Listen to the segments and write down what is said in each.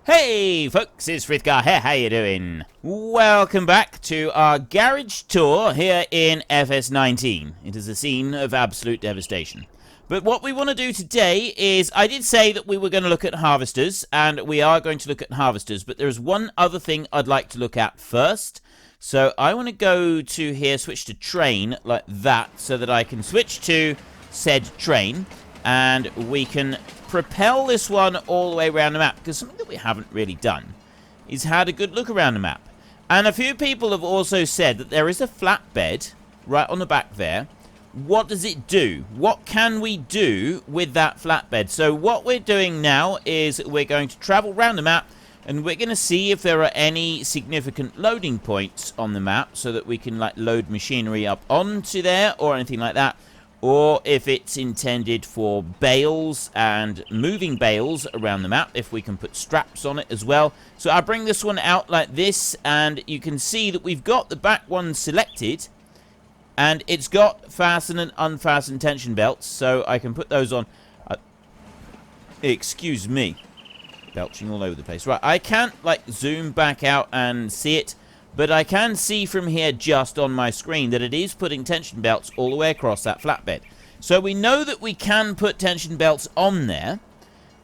Hey folks, it's Frithgar here, how you doing? Welcome back to our garage tour here in FS19. It is a scene of absolute devastation. But what we want to do today is, I did say that we were going to look at harvesters, and we are going to look at harvesters, but there's one other thing I'd like to look at first. So I want to go to here, switch to train, like that, so that I can switch to said train, and we can propel this one all the way around the map, because something that we haven't really done is had a good look around the map. And a few people have also said that there is a flatbed right on the back there. What does it do? What can we do with that flatbed? So what we're doing now is we're going to travel around the map, and we're going to see if there are any significant loading points on the map so that we can like load machinery up onto there or anything like that. Or if it's intended for bales and moving bales around the map, if we can put straps on it as well. So I'll bring this one out like this, and you can see that we've got the back one selected, and it's got fasten and unfastened tension belts, so I can put those on. Excuse me, belching all over the place. Right, I can't like zoom back out and see it, but I can see from here just on my screen that it is putting tension belts all the way across that flatbed. So we know that we can put tension belts on there.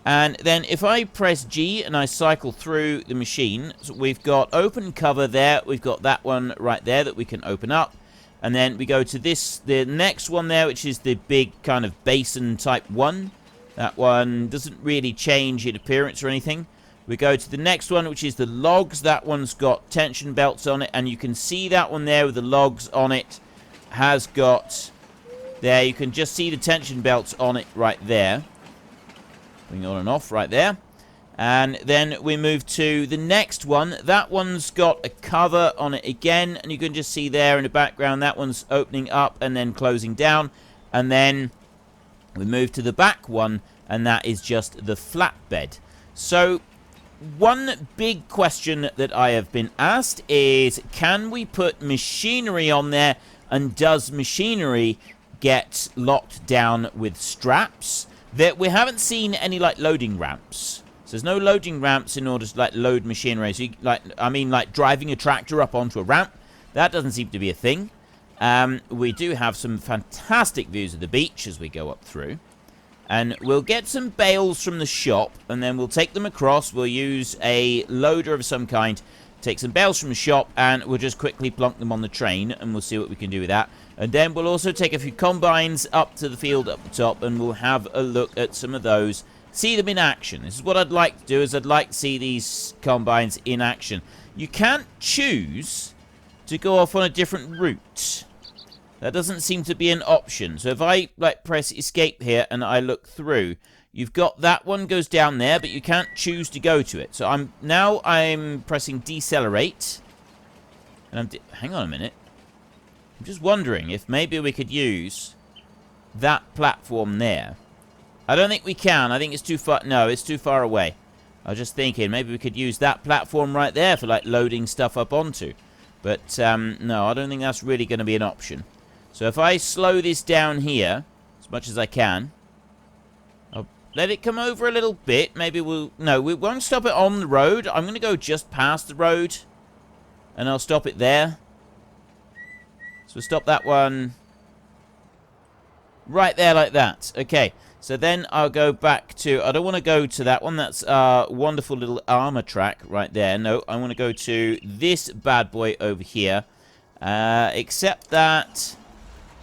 And then if I press G and I cycle through the machine, so we've got open cover there. We've got that one right there that we can open up. And then we go to this, the next one there, which is the big kind of basin type one. That one doesn't really change in appearance or anything. We go to the next one, which is the logs. That one's got tension belts on it, and you can see that one there with the logs on it has got, there, you can just see the tension belts on it right there. Going on and off right there. And then we move to the next one. That one's got a cover on it again, and you can just see there in the background, that one's opening up and then closing down. And then we move to the back one, and that is just the flatbed. So one big question that I have been asked is, can we put machinery on there, and does machinery get locked down with straps? That we haven't seen any like loading ramps. So there's no loading ramps in order to like load machinery. So you, like driving a tractor up onto a ramp, that doesn't seem to be a thing. We do have some fantastic views of the beach as we go up through. And we'll get some bales from the shop, and then we'll take them across. We'll use a loader of some kind, take some bales from the shop, and we'll just quickly plonk them on the train, and we'll see what we can do with that. And then we'll also take a few combines up to the field up the top, and we'll have a look at some of those, see them in action. This is what I'd like to do, is I'd like to see these combines in action. You can't choose to go off on a different route. That doesn't seem to be an option. So if I like press escape here and I look through, you've got that one goes down there, but you can't choose to go to it. So I'm pressing decelerate. And hang on a minute. I'm just wondering if maybe we could use that platform there. I don't think we can. I think it's too far. No, it's too far away. I was just thinking maybe we could use that platform right there for like loading stuff up onto. But no, I don't think that's really going to be an option. So if I slow this down here, as much as I can, I'll let it come over a little bit. Maybe we'll... No, we won't stop it on the road. I'm going to go just past the road, and I'll stop it there. So we'll stop that one right there like that. Okay, so then I'll go back to... I don't want to go to that one. That's a wonderful little armor track right there. No, I want to go to this bad boy over here. Except that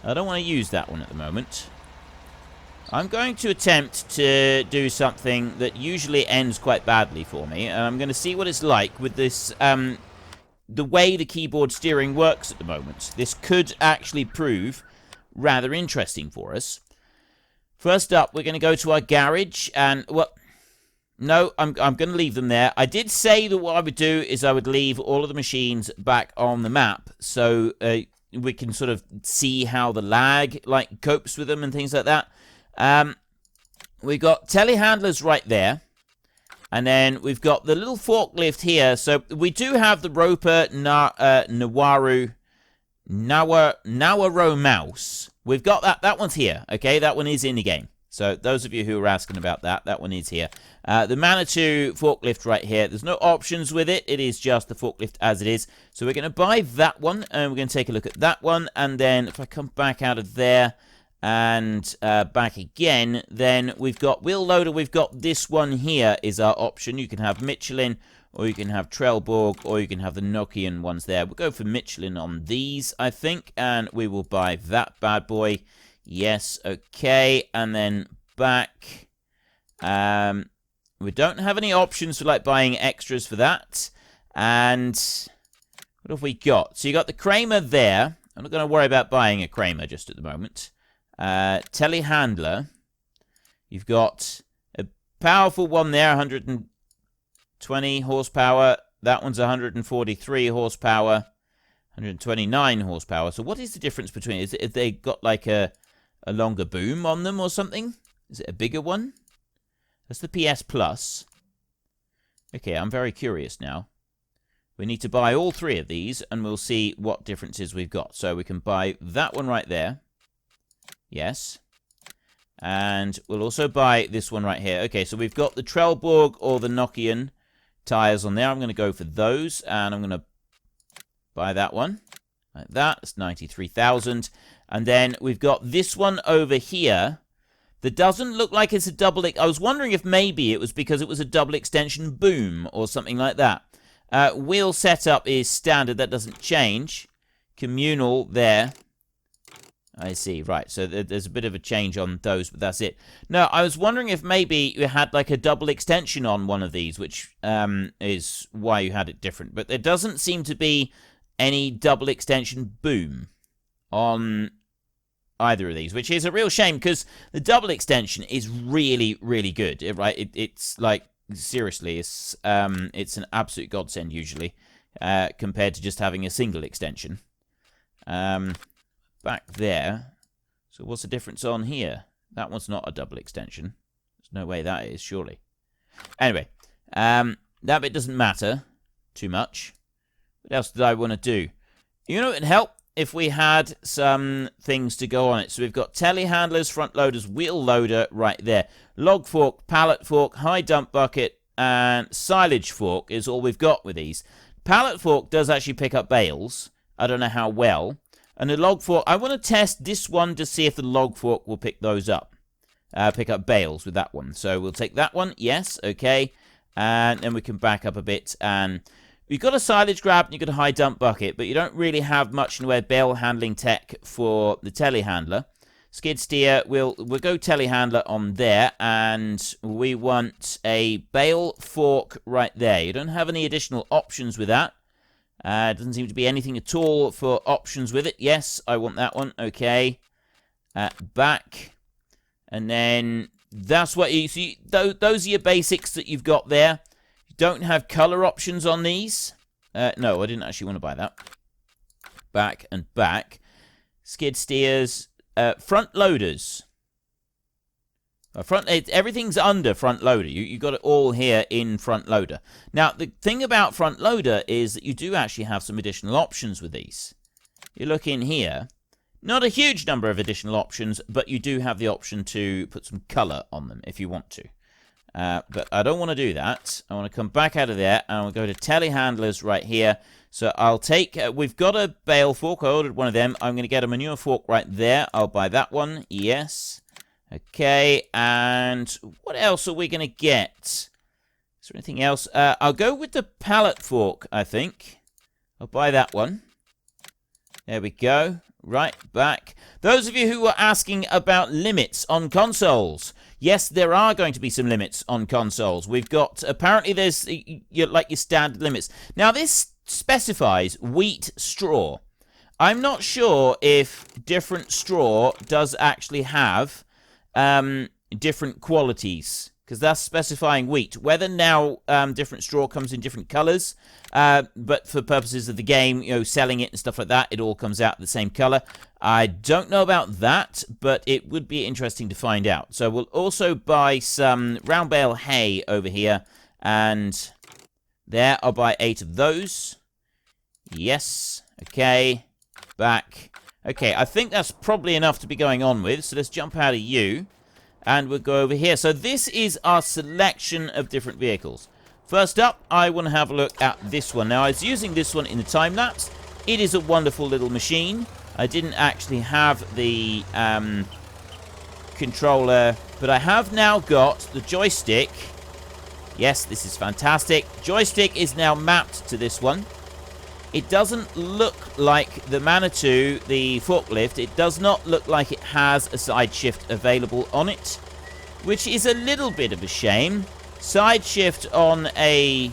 I don't want to use that one at the moment. I'm going to attempt to do something that usually ends quite badly for me, and I'm going to see what it's like with this, the way the keyboard steering works at the moment. This could actually prove rather interesting for us. First up, we're going to go to our garage, and, well, no, I'm going to leave them there. I did say that what I would do is I would leave all of the machines back on the map, so we can sort of see how the lag like copes with them and things like that. We've got telehandlers right there, and then we've got the little forklift here. So we do have the Roper Nawaro Mouse. We've got that. That one's here. Okay, that one is in the game. So those of you who are asking about that, that one is here. The Manitou forklift right here, there's no options with it. It is just the forklift as it is. So we're going to buy that one, and we're going to take a look at that one. And then if I come back out of there and back again, then we've got wheel loader. We've got this one here is our option. You can have Michelin, or you can have Trelleborg, or you can have the Nokian ones there. We'll go for Michelin on these, I think, and we will buy that bad boy. Yes, okay, and then back. We don't have any options for like buying extras for that. And what have we got? So you got the Kramer there. I'm not going to worry about buying a Kramer just at the moment. Telehandler. You've got a powerful one there, 120 horsepower. That one's 143 horsepower, 129 horsepower. So what is the difference between? Is it if they got like a longer boom on them or something? Is it a bigger one? That's the PS Plus. Okay, I'm very curious now. We need to buy all three of these, and we'll see what differences we've got. So we can buy that one right there. Yes. And we'll also buy this one right here. Okay, so we've got the Trelleborg or the Nokian tires on there. I'm going to go for those, and I'm going to buy that one. Like that. It's 93,000. And then we've got this one over here that doesn't look like it's a double... I was wondering if maybe it was because it was a double extension boom or something like that. Wheel setup is standard. That doesn't change. Communal there. I see. Right. So there's a bit of a change on those, but that's it. No, I was wondering if maybe you had like a double extension on one of these, which is why you had it different. But there doesn't seem to be any double extension boom on either of these, which is a real shame because the double extension is really, really good, right? It's like, seriously, it's an absolute godsend usually compared to just having a single extension. Back there. So what's the difference on here? That one's not a double extension. There's no way that is, surely. Anyway, that bit doesn't matter too much. What else did I want to do? You know, it'd help if we had some things to go on it. So we've got telehandlers, front loaders, wheel loader right there. Log fork, pallet fork, high dump bucket, and silage fork is all we've got with these. Pallet fork does actually pick up bales. I don't know how well. And the log fork, I want to test this one to see if the log fork will pick those up. Pick up bales with that one. So we'll take that one. Yes, okay. And then we can back up a bit. And you've got a silage grab and you've got a high dump bucket, but you don't really have much in the way of bale handling tech for the telehandler. Skid steer, we'll go telehandler on there, and we want a bale fork right there. You don't have any additional options with that. Doesn't seem to be anything at all for options with it. Yes, I want that one. Okay. Back. And then that's what you see. Those are your basics that you've got there. You don't have color options on these. No, I didn't actually want to buy that. Back and back. Skid steers. Front loaders. Everything's under front loader. You got it all here in front loader. Now, the thing about front loader is that you do actually have some additional options with these. You look in here. Not a huge number of additional options, but you do have the option to put some color on them if you want to. But I don't want to do that. I want to come back out of there, and I'll go to telehandlers right here. So I'll take... we've got a bale fork. I ordered one of them. I'm going to get a manure fork right there. I'll buy that one. Yes. Okay, and what else are we going to get? Is there anything else? I'll go with the pallet fork, I think. I'll buy that one. There we go. Right, back. Those of you who were asking about limits on consoles. Yes, there are going to be some limits on consoles. We've got, apparently there's like your standard limits. Now, this specifies wheat straw. I'm not sure if different straw does actually have different qualities, because that's specifying wheat. Whether now different straw comes in different colors, but for purposes of the game, you know, selling it and stuff like that, it all comes out the same color. I don't know about that, but it would be interesting to find out. So we'll also buy some round bale hay over here, and there I'll buy 8 of those. Yes. Okay. Back. Okay, I think that's probably enough to be going on with, so let's jump out of you. And we'll go over here. So this is our selection of different vehicles. First up, I want to have a look at this one. Now, I was using this one in the time-lapse. It is a wonderful little machine. I didn't actually have the controller, but I have now got the joystick. Yes, this is fantastic. Joystick is now mapped to this one. It doesn't look like the Manitou, the forklift. It does not look like it has a side shift available on it, which is a little bit of a shame. Side shift on a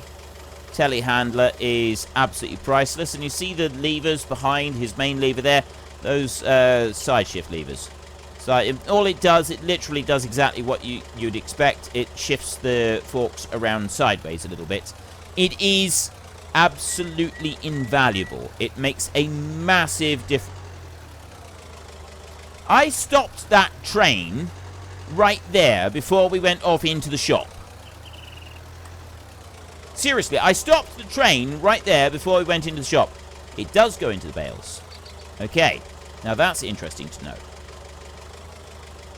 telehandler is absolutely priceless, and you see the levers behind his main lever there, those side shift levers. So all it does, it literally does exactly what you'd expect. It shifts the forks around sideways a little bit. It is absolutely invaluable. It makes a massive difference. I stopped that train right there before we went off into the shop. Seriously, I stopped the train right there before we went into the shop. It does go into the bales. Okay, now that's interesting to know.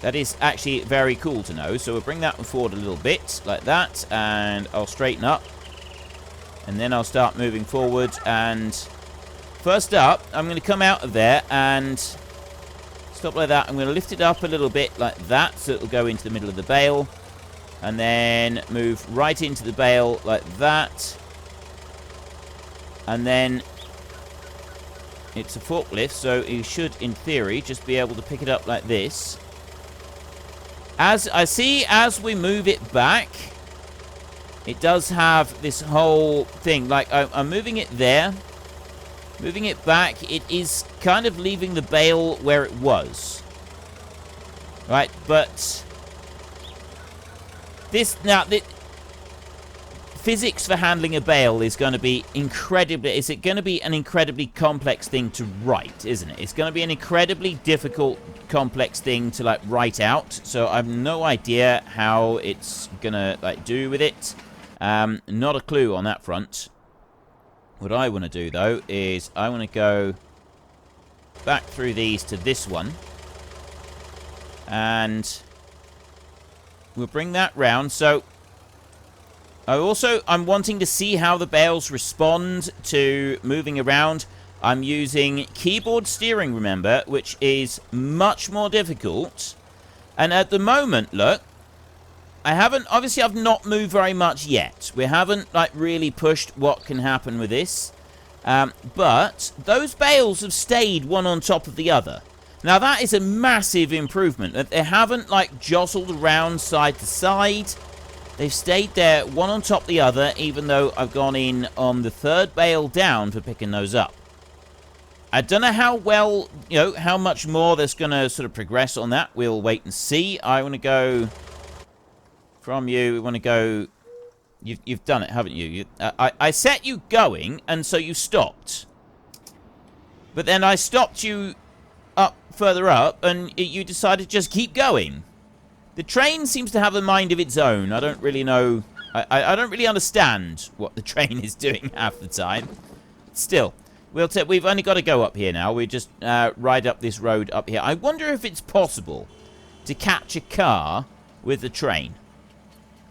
That is actually very cool to know. So we'll bring that forward a little bit, like that, and I'll straighten up. And then I'll start moving forward, and first up, I'm going to come out of there and stop like that. I'm going to lift it up a little bit like that, so it'll go into the middle of the bale. And then move right into the bale like that. And then it's a forklift, so you should, in theory, just be able to pick it up like this. As I see, as we move it back, it does have this whole thing. Like, I'm moving it there. Moving it back, it is kind of leaving the bale where it was. Right, but this, now, the physics for handling a bale is going to be incredibly, is it going to be an incredibly complex thing to write, isn't it? It's going to be an incredibly difficult, complex thing to, like, write out. So I have no idea how it's going to, like, do with it. Not a clue on that front. What I want to do, though, is I want to go back through these to this one. And we'll bring that round. So I'm wanting to see how the bales respond to moving around. I'm using keyboard steering, remember, which is much more difficult. And at the moment, look, obviously I've not moved very much yet. We haven't, like, really pushed what can happen with this. But those bales have stayed one on top of the other. Now, that is a massive improvement. They haven't, like, jostled around side to side. They've stayed there, one on top of the other, even though I've gone in on the third bale down for picking those up. I don't know how well, you know, how much more there's going to sort of progress on that. We'll wait and see. I want to go from you. We want to go. You've done it, haven't you? I set you going, and so you stopped. But then I stopped you further up, and you decided to just keep going. The train seems to have a mind of its own. I don't really know. I don't really understand what the train is doing half the time. Still, we've only got to go up here now. We just ride up this road up here. I wonder if it's possible to catch a car with the train.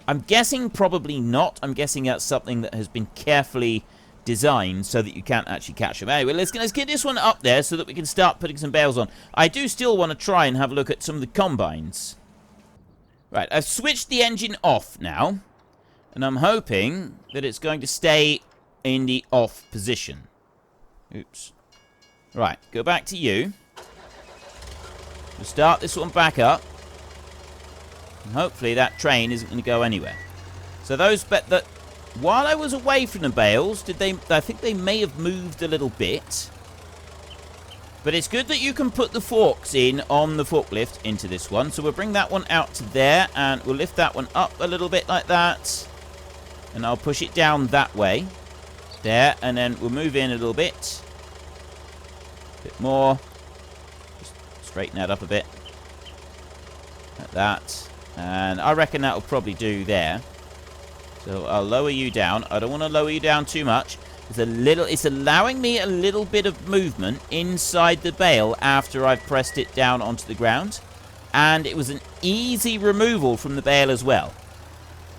I'm guessing probably not. I'm guessing that's something that has been carefully designed so that you can't actually catch them. Anyway, let's get this one up there so that we can start putting some bales on. I do still want to try and have a look at some of the combines. Right, I've switched the engine off now, and I'm hoping that it's going to stay in the off position. Oops. Right, go back to you. We'll start this one back up. And hopefully that train isn't going to go anywhere. So while I was away from the bales, I think they may have moved a little bit. But it's good that you can put the forks in on the forklift into this one. So we'll bring that one out to there, and we'll lift that one up a little bit like that. And I'll push it down that way. There, and then we'll move in a little bit. A bit more. Just straighten that up a bit. Like that. And I reckon that'll probably do there. So I'll lower you down. I don't want to lower you down too much. It's allowing me a little bit of movement inside the bale after I've pressed it down onto the ground. and it was an easy removal from the bale as well.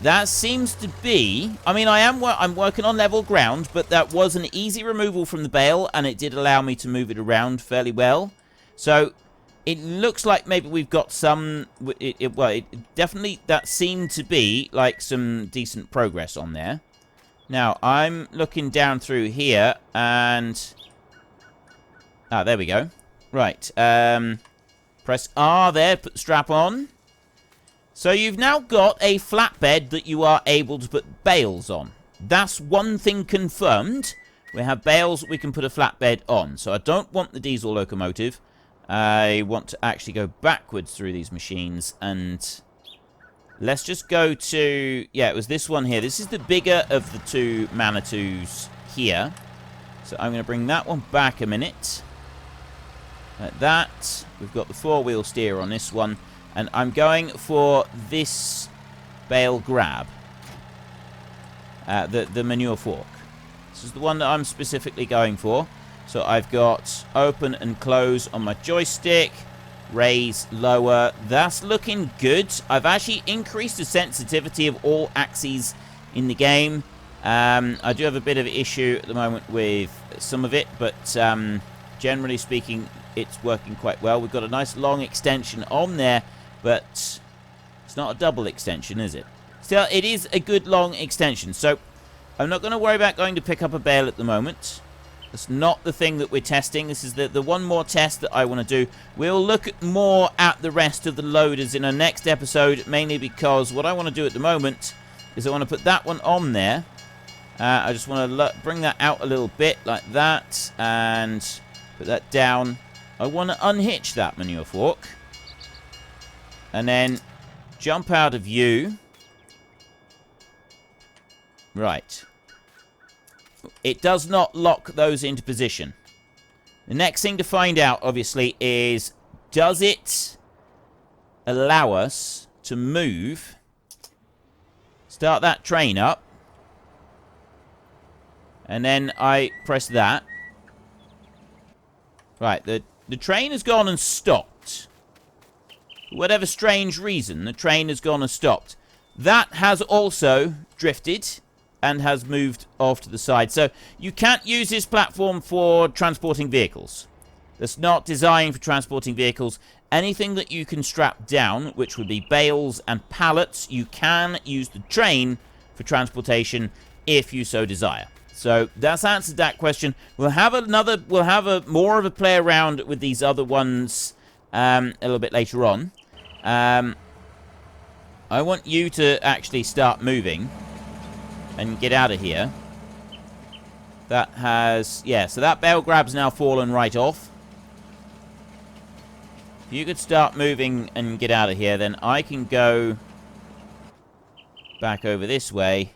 That seems to be... I mean, I'm working on level ground, but that was an easy removal from the bale, and it did allow me to move it around fairly well. So, it looks like maybe we've got some... It definitely, that seemed to be, like, some decent progress on there. Now, I'm looking down through here, and... Ah, there we go. Right, press R there, put the strap on. So you've now got a flatbed that you are able to put bales on. That's one thing confirmed. We have bales we can put a flatbed on. So I don't want the diesel locomotive. I want to actually go backwards through these machines. And let's just go to... Yeah, it was this one here. This is the bigger of the two Manitous here. So I'm going to bring that one back a minute. Like that. We've got the four-wheel steer on this one. And I'm going for this bale grab. The manure fork. This is the one that I'm specifically going for. So I've got open and close on my joystick. Raise, lower. That's looking good. I've actually increased the sensitivity of all axes in the game. I do have a bit of an issue at the moment with some of it. But generally speaking, it's working quite well. We've got a nice long extension on there. But it's not a double extension, is it? Still, it is a good long extension. So, I'm not going to worry about going to pick up a bale at the moment. That's not the thing that we're testing. This is the one more test that I want to do. We'll look more at the rest of the loaders in our next episode. Mainly because what I want to do at the moment is I want to put that one on there. I just want to bring that out a little bit like that. And put that down. I want to unhitch that manure fork. And then jump out of view. Right. It does not lock those into position. The next thing to find out, obviously, is does it allow us to move? Start that train up. And then I press that. Right, the train has gone and stopped. For whatever strange reason, the train has gone and stopped. That has also drifted and has moved off to the side. So you can't use this platform for transporting vehicles. That's not designed for transporting vehicles. Anything that you can strap down, which would be bales and pallets, you can use the train for transportation if you so desire. So that's answered that question. We'll have more of a play around with these other ones a little bit later on. I want you to actually start moving and get out of here. That has... Yeah, so that bale grab's now fallen right off. If you could start moving and get out of here, then I can go back over this way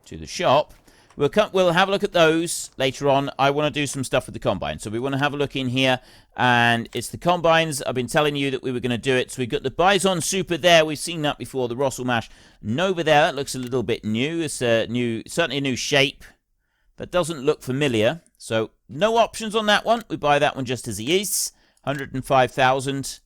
to the shop. We'll have a look at those later on. I want to do some stuff with the combine. So we want to have a look in here. And it's the combines. I've been telling you that we were going to do it. So we've got the Bison Super there. We've seen that before. The Rosselmash Nova there. That looks a little bit new. It's certainly a new shape. That doesn't look familiar. So no options on that one. We buy that one just as he is. 105,000.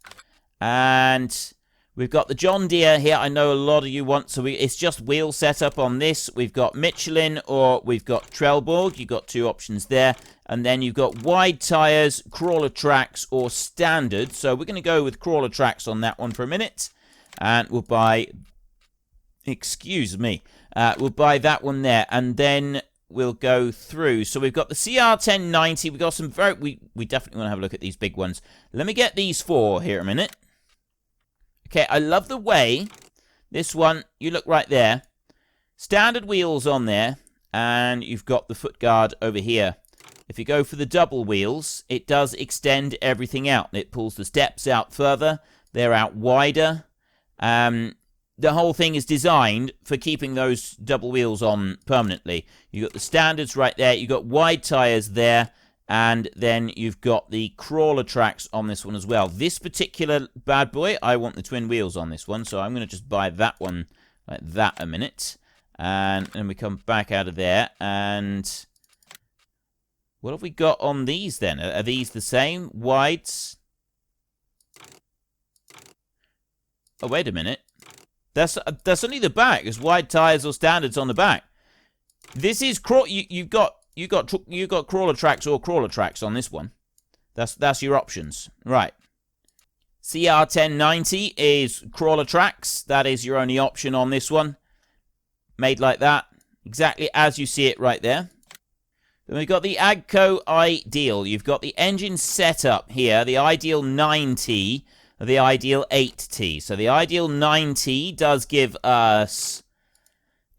And... we've got the John Deere here. I know a lot of you want, so it's just wheel setup on this. We've got Michelin or we've got Trelleborg. You've got two options there. And then you've got wide tyres, crawler tracks, or standard. So we're going to go with crawler tracks on that one for a minute. And we'll buy... excuse me. We'll buy that one there. And then we'll go through. So we've got the CR1090. We've got some very... We definitely want to have a look at these big ones. Let me get these four here a minute. Okay, I love the way this one, you look right there, standard wheels on there, and you've got the foot guard over here. If you go for the double wheels, it does extend everything out. It pulls the steps out further, they're out wider. The whole thing is designed for keeping those double wheels on permanently. You've got the standards right there, you've got wide tyres there, and then you've got the crawler tracks on this one as well. This particular bad boy, I want the twin wheels on this one, so I'm going to just buy that one like that a minute. And then we come back out of there, and what have we got on these then? Are these the same? Wides? Oh, wait a minute. That's only the back. There's wide tires or standards on the back. This is you've got crawler tracks or crawler tracks on this one. That's your options. Right. CR1090 is crawler tracks. That is your only option on this one. Made like that. Exactly as you see it right there. Then we've got the Agco Ideal. You've got the engine setup here. The Ideal 9T. The Ideal 8T. So the Ideal 9T does give us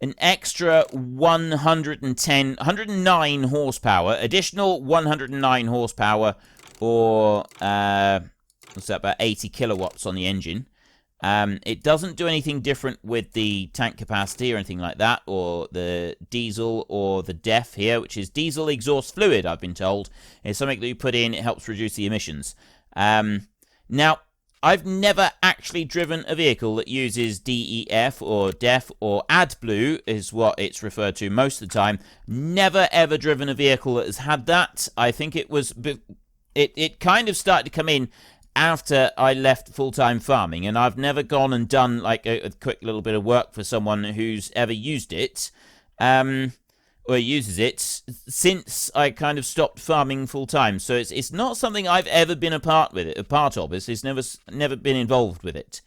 an extra 109 horsepower. Additional 109 horsepower, or what's that, about 80 kilowatts on the engine. It doesn't do anything different with the tank capacity or anything like that, or the diesel or the DEF here, which is diesel exhaust fluid, I've been told. It's something that you put in, it helps reduce the emissions. Now, I've never actually driven a vehicle that uses DEF or DEF or AdBlue is what it's referred to most of the time. Never ever driven a vehicle that has had that. I think it was... It kind of started to come in after I left full-time farming, and I've never gone and done like a quick little bit of work for someone who's ever used it, or uses it, since I kind of stopped farming full-time. So it's not something I've ever been a part of. It's never been involved with it.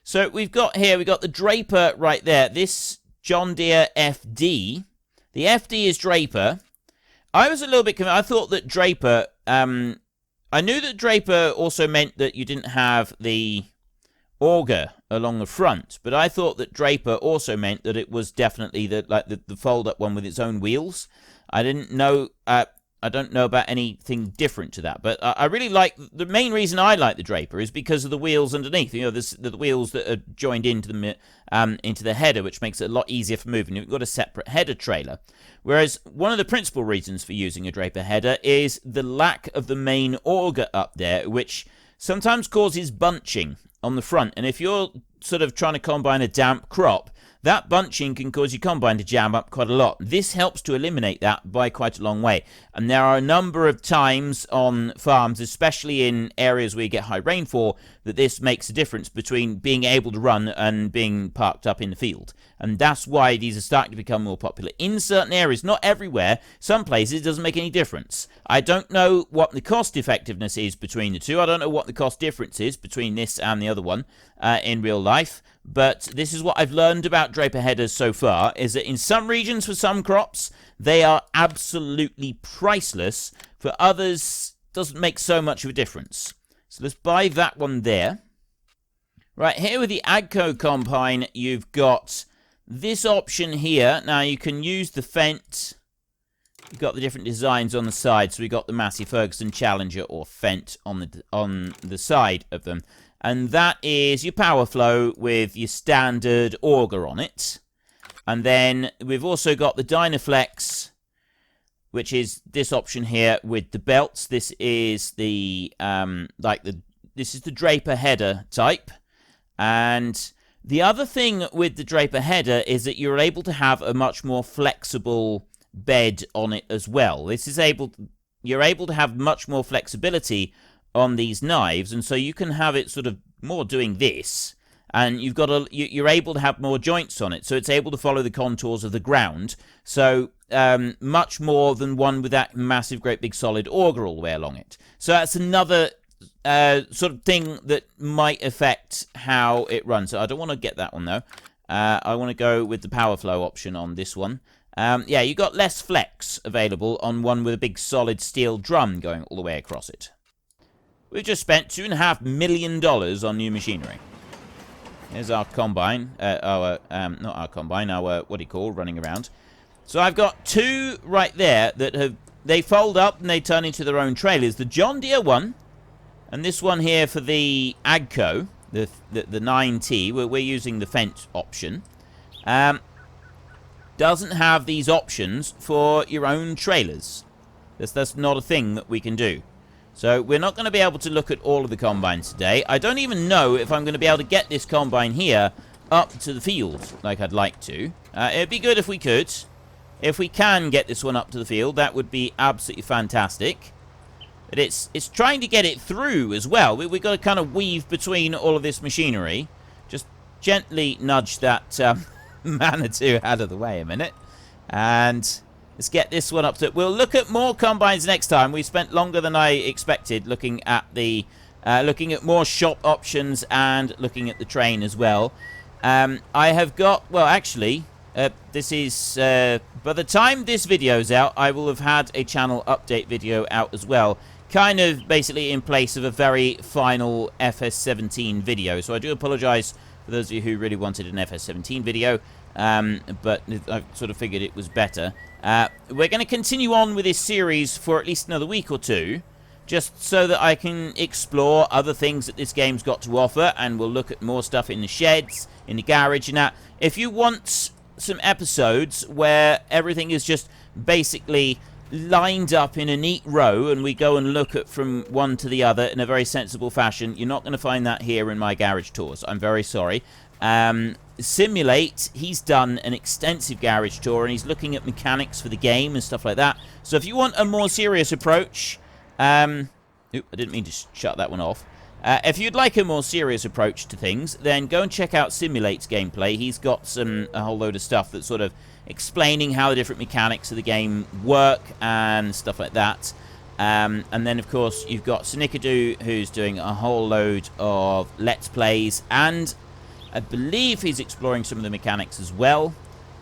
So we've got the Draper right there. This John Deere FD. The FD is Draper. I was a little bit confused. I thought that Draper... I knew that Draper also meant that you didn't have the auger along the front, but I thought that Draper also meant that it was definitely the fold-up one with its own wheels. I didn't know. I don't know about anything different to that, but I really like... The main reason I like the Draper is because of the wheels underneath. You know, the wheels that are joined into the header, which makes it a lot easier for moving. You've got a separate header trailer. Whereas one of the principal reasons for using a Draper header is the lack of the main auger up there, which sometimes causes bunching on the front. And if you're sort of trying to combine a damp crop, that bunching can cause your combine to jam up quite a lot. This helps to eliminate that by quite a long way. And there are a number of times on farms, especially in areas where you get high rainfall, that this makes a difference between being able to run and being parked up in the field. And that's why these are starting to become more popular in certain areas, not everywhere. Some places it doesn't make any difference. I don't know what the cost effectiveness is between the two. I don't know what the cost difference is between this and the other one in real life. But this is what I've learned about Draper headers so far, is that in some regions for some crops, they are absolutely priceless. For others, doesn't make so much of a difference. So let's buy that one there. Right, here with the Agco Combine, you've got this option here. Now, you can use the Fendt. You've got the different designs on the side. So we've got the Massey Ferguson Challenger or Fendt on the side of them. And that is your power flow with your standard auger on it. And then we've also got the Dynaflex, which is this option here with the belts. This is the this is the Draper header type. And the other thing with the Draper header is that you're able to have a much more flexible bed on it as well. You're able to have much more flexibility on these knives, and so you can have it sort of more doing this, and you're able to have more joints on it, so it's able to follow the contours of the ground, so much more than one with that massive, great big solid auger all the way along it. So that's another sort of thing that might affect how it runs. So I don't want to get that one though. I want to go with the power flow option on this one. Yeah, you got less flex available on one with a big solid steel drum going all the way across it. We've just spent $2.5 million on new machinery. Here's our combine. Not our combine, our, what do you call, running around. So I've got two right there that they fold up and they turn into their own trailers. The John Deere one, and this one here for the Agco, the 9T, we're using the Fendt option. Doesn't have these options for your own trailers. That's not a thing that we can do. So we're not going to be able to look at all of the combines today. I don't even know if I'm going to be able to get this combine here up to the field like I'd like to. It'd be good if we could. If we can get this one up to the field, that would be absolutely fantastic. But it's trying to get it through as well. We've got to kind of weave between all of this machinery. gently nudge that Manitou out of the way a minute. And let's get this one up to... We'll look at more combines next time. We spent longer than I expected looking at the... looking at more shop options and looking at the train as well. I have got... Well, actually, this is... by the time this video's out, I will have had a channel update video out as well. Kind of basically in place of a very final FS17 video. So I do apologise for those of you who really wanted an FS17 video. But I sort of figured it was better. We're going to continue on with this series for at least another week or two. Just so that I can explore other things that this game's got to offer. And we'll look at more stuff in the sheds, in the garage and that. If you want some episodes where everything is just basically lined up in a neat row and we go and look at from one to the other in a very sensible fashion, you're not going to find that here in my garage tours. I'm very sorry. Simulate, he's done an extensive garage tour and he's looking at mechanics for the game and stuff like that. So if you want a more serious approach, I didn't mean to shut that one off. If you'd like a more serious approach to things, then go and check out Simulate's gameplay. He's got a whole load of stuff that's sort of explaining how the different mechanics of the game work and stuff like that. And then, of course, you've got Snickerdo, who's doing a whole load of Let's Plays, and I believe he's exploring some of the mechanics as well.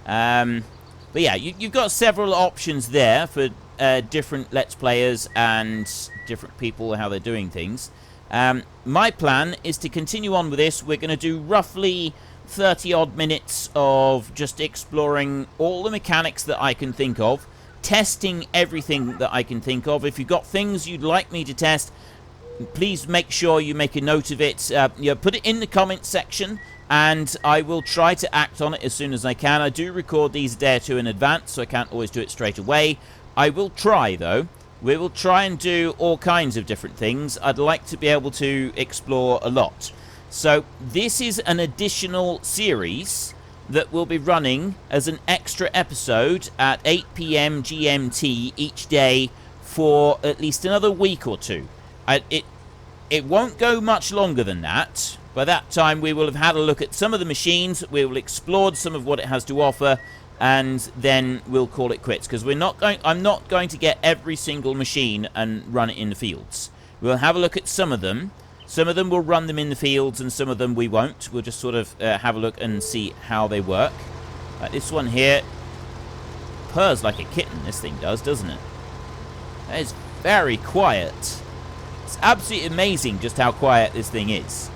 But yeah, you've got several options there for different Let's Players and different people, how they're doing things. My plan is to continue on with this. We're going to do roughly 30-odd minutes of just exploring all the mechanics that I can think of, testing everything that I can think of. If you've got things you'd like me to test, please make sure you make a note of it. Put it in the comments section, and I will try to act on it as soon as I can. I do record these a day or two in advance, so I can't always do it straight away. I will try, though. We will try and do all kinds of different things. I'd like to be able to explore a lot. So this is an additional series that will be running as an extra episode at 8 PM GMT each day for at least another week or two. It won't go much longer than that. By that time we will have had a look at some of the machines, we will explore some of what it has to offer, and then we'll call it quits, because I'm not going to get every single machine and run it in the fields. We'll have a look at some of them. Some of them will run them in the fields, and some of them we won't. We'll just sort of have a look and see how they work. Like this one here, purrs like a kitten, this thing does, doesn't it? That is very quiet. It's absolutely amazing just how quiet this thing is.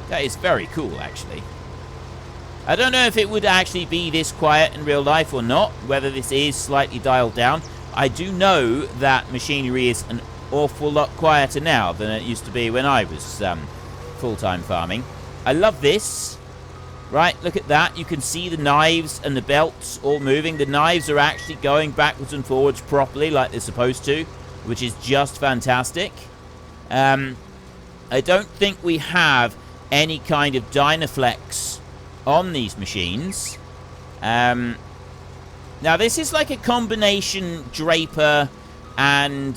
That is very cool, actually. I don't know if it would actually be this quiet in real life or not, whether this is slightly dialed down. I do know that machinery is an awful lot quieter now than it used to be when I was full-time farming. I love this. Right, look at that. You can see the knives and the belts all moving. The knives are actually going backwards and forwards properly like they're supposed to, which is just fantastic. I don't think we have any kind of Dynaflex on these machines. Now this is like a combination draper and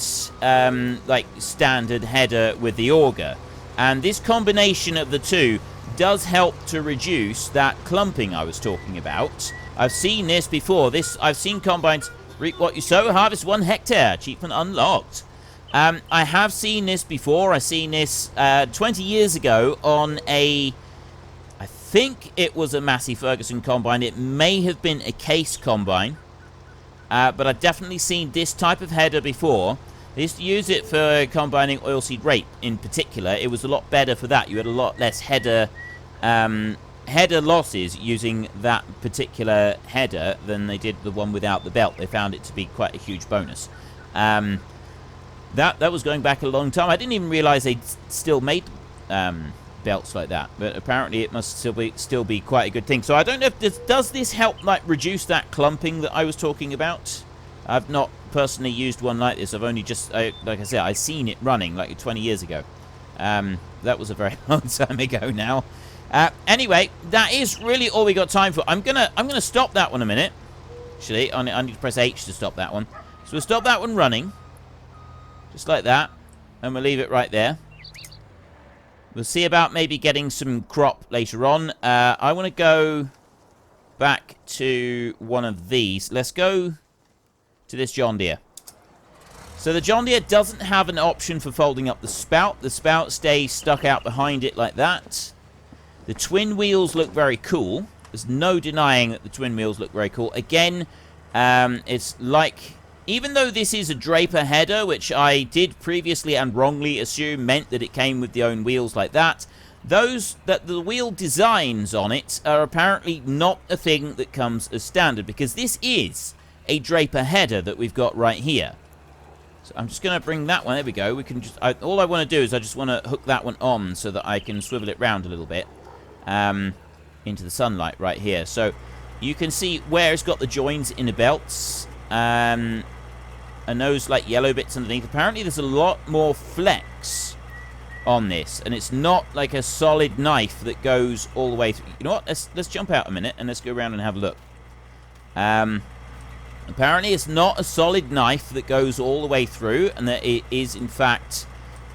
like standard header with the auger, and this combination of the two does help to reduce that clumping I was talking about. I've seen this before. I've seen combines reap what you sow, harvest 1 hectare, achievement unlocked. I have seen this before. I've seen this 20 years ago on I think it was a Massey Ferguson combine. It may have been a case combine. But I've definitely seen this type of header before. They used to use it for combining oilseed rape in particular. It was a lot better for that. You had a lot less header losses using that particular header than they did the one without the belt. They found it to be quite a huge bonus. That was going back a long time. I didn't even realize they still made belts like that, but apparently it must still be quite a good thing. So I don't know if does this help like reduce that clumping that I was talking about. I've not personally used one like this. I've only just like I said, I've seen it running like 20 years ago. That was a very long time ago now. Anyway, that is really all we got time for. I'm gonna stop that one a minute. Actually, I need to press H to stop that one. So we'll stop that one running, just like that, and we'll leave it right there. We'll see about maybe getting some crop later on. I want to go back to one of these. Let's go to this John Deere. So the John Deere doesn't have an option for folding up the spout. The spout stays stuck out behind it like that. The twin wheels look very cool. There's no denying that the twin wheels look very cool. Again, it's like, even though this is a Draper header, which I did previously and wrongly assume meant that it came with the own wheels like that, the wheel designs on it are apparently not a thing that comes as standard, because this is a Draper header that we've got right here. So I'm just going to bring that one. There we go. We can just. All I want to do is I just want to hook that one on so that I can swivel it round a little bit into the sunlight right here. So you can see where it's got the joins in the belts and those like yellow bits underneath. Apparently, there's a lot more flex on this, and it's not like a solid knife that goes all the way through. You know what? Let's jump out a minute and let's go around and have a look. Apparently, it's not a solid knife that goes all the way through, and that it is, in fact,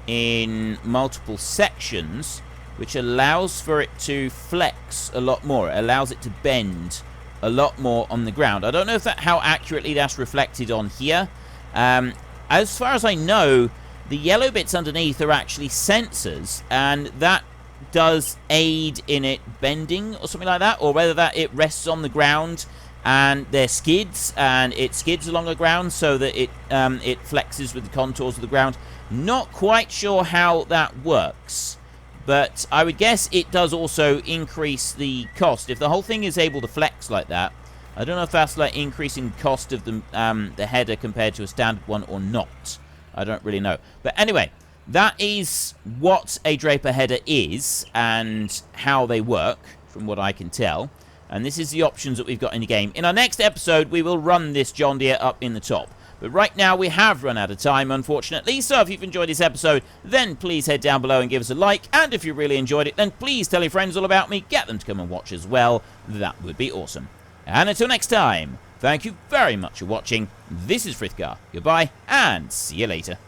in multiple sections, which allows for it to flex a lot more. It allows it to bend a lot more on the ground. I don't know if how accurately that's reflected on here. As far as I know, the yellow bits underneath are actually sensors, and that does aid in it bending or something like that, or whether that it rests on the ground and they're skids, and it skids along the ground so that it flexes with the contours of the ground. Not quite sure how that works, but I would guess it does also increase the cost. If the whole thing is able to flex like that, I don't know if that's like increasing cost of the header compared to a standard one or not. I don't really know. But anyway, that is what a Draper header is and how they work, from what I can tell. And this is the options that we've got in the game. In our next episode, we will run this John Deere up in the top. But right now, we have run out of time, unfortunately. So if you've enjoyed this episode, then please head down below and give us a like. And if you really enjoyed it, then please tell your friends all about me. Get them to come and watch as well. That would be awesome. And until next time, thank you very much for watching. This is Frithgar. Goodbye, and see you later.